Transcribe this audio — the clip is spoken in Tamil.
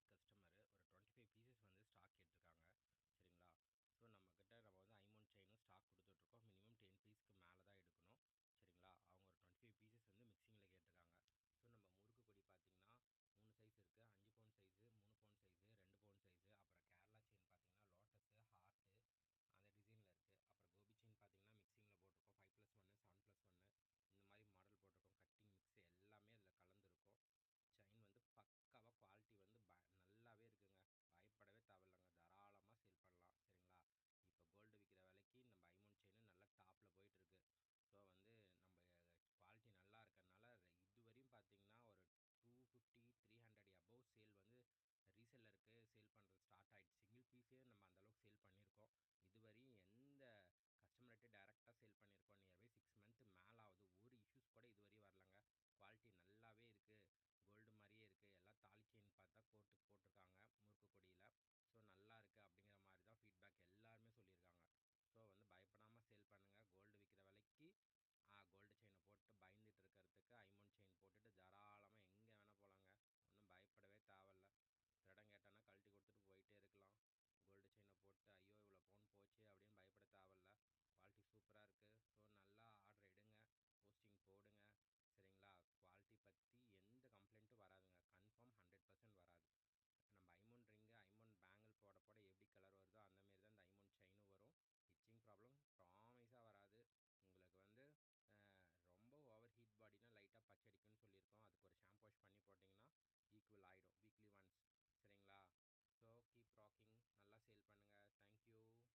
கஸ்டமரு ஒரு 25 பீசஸ் வந்து ஸ்டாக் கேட்டிருக்காங்க. சரிங்களா? ஸோ நம்ம வந்து ஐமோன் செயினும் ஸ்டாக் கொடுத்துட்ருக்கோம். மினிமம் 10 பீஸ்க்கு மேலே தான் எடுக்கணும். சரிங்களா? அவங்க ஒரு 25 பீசஸ் வந்து மிக்சிங்கில் கேட்டிருக்காங்க. ஸோ நம்ம முறுக்கு கொடி பார்த்தீங்கன்னா 3 சைஸ் இருக்குது. 5 பவுன் சைஸு, 3 பவுன் சைஸு, 2 பவுன் சைஸு. அப்புறம் கேரளா செயின் பார்த்தீங்கன்னா லோட்டஸு, ஹார்ட்டு அந்த டிசைனில் இருக்குது. அப்புறம் கோபி செயின் பார்த்தீங்கன்னா மிக்சிங்கில் போட்டிருக்கோம். 5+1, 7+1 இந்த மாதிரி மாடல் போட்டிருக்கோம். கட்டிங் மிக்ஸ் எல்லாமே அதில் கலந்துருக்கும். செயின் வந்து பக்காவாக குவாலிட்டி வந்து நல்லாவே இருக்குங்க. பயப்படவே தேவையில்லைங்க. தாராளமாக சேல் பண்ணலாம். சரிங்களா? இப்போ கோல்டு விற்கிற விலைக்கு நம்ம ஐமோன் செயின் நல்லா டாப்பில் போயிட்டுருக்கு. ஸோ வந்து நம்ம குவாலிட்டி நல்லா இருக்கிறதுனால இதுவரையும் பார்த்தீங்கன்னா ஒரு 250 300 அபவ் சேல் வந்து ரீசெல்லருக்கு சேல் பண்ணுறது ஸ்டார்ட் ஆகிடுச்சு. சிங்கிள் பீஸே நம்ம அந்தளவுக்கு சேல் பண்ணியிருக்கோம். இதுவரையும் எந்த கஸ்டமர்கிட்ட டேரெக்டாக சேல் பண்ணியிருக்கோம். நியர்பை 6 மந்த் மேலே ஆகுது. ஒரு இஷ்யூஸ் கூட இதுவரையும் வரலங்க. குவாலிட்டி நல்லாவே இருக்குது. கோல்டு மாதிரியே இருக்குது. எல்லாம் தாலி செயின் பார்த்தா போட்டிருக்காங்க முறுக்கு கொடியில். ஸோ நல்லா இருக்குது அப்படிங்கிற மாதிரி தான் ஃபீட்பேக் எல்லாருமே சொல்லியிருக்காங்க. ஸோ வந்து பயப்படாமல் சேல் பண்ணுங்கள். கோல்டு விற்கிற விலைக்கு கோல்டு செயினை போட்டு பயந்துட்டு இருக்கிறதுக்கு ஐமோன் செயின் போட்டுட்டு தாராளமாக எங்கே வேணால் போகலாங்க. ஒன்றும் பயப்படவே தேவையில்ல. திடம் கேட்டானா கழட்டி கொடுத்துட்டு போயிட்டே இருக்கலாம். கோல்டு செயினை போட்டு ஐயோ இவ்வளோ பவுன் போச்சு அப்படின்னு பயப்பட தேவையில்ல. குவாலிட்டி சூப்பராக இருக்குது. ஸோ நல்லா ஆர்டர் எடுங்க, போஸ்டிங் போடுங்க. சரிங்களா? குவாலிட்டி பற்றி எந்த கம்ப்ளைண்ட்டும் வராதுங்க. கன்ஃபார்ம் 100% வராது. நம்ம ஐமோன் ரிங்கு, ஐமோன் பேங்கிள் போட போட எப்படி கலர் வருதோ அந்தமாரி தான் இந்த ஐமோன் செயினும் வரும். இச்சிங் ப்ராப்ளம் ப்ராமிஸாக வராது. உங்களுக்கு வந்து ரொம்ப ஓவர் ஹீட் பாடினா லைட்டாக பச்சடிக்குன்னு சொல்லியிருக்கோம். அதுக்கு ஒரு ஷாம்பு வாஷ் பண்ணி போட்டிங்கன்னா ஈக்குவல் ஆகிடும் வீக்லி ஒன்ஸ். சரிங்களா? So keep rocking. நல்லா சேல் பண்ணுங்கள். தேங்க்யூ.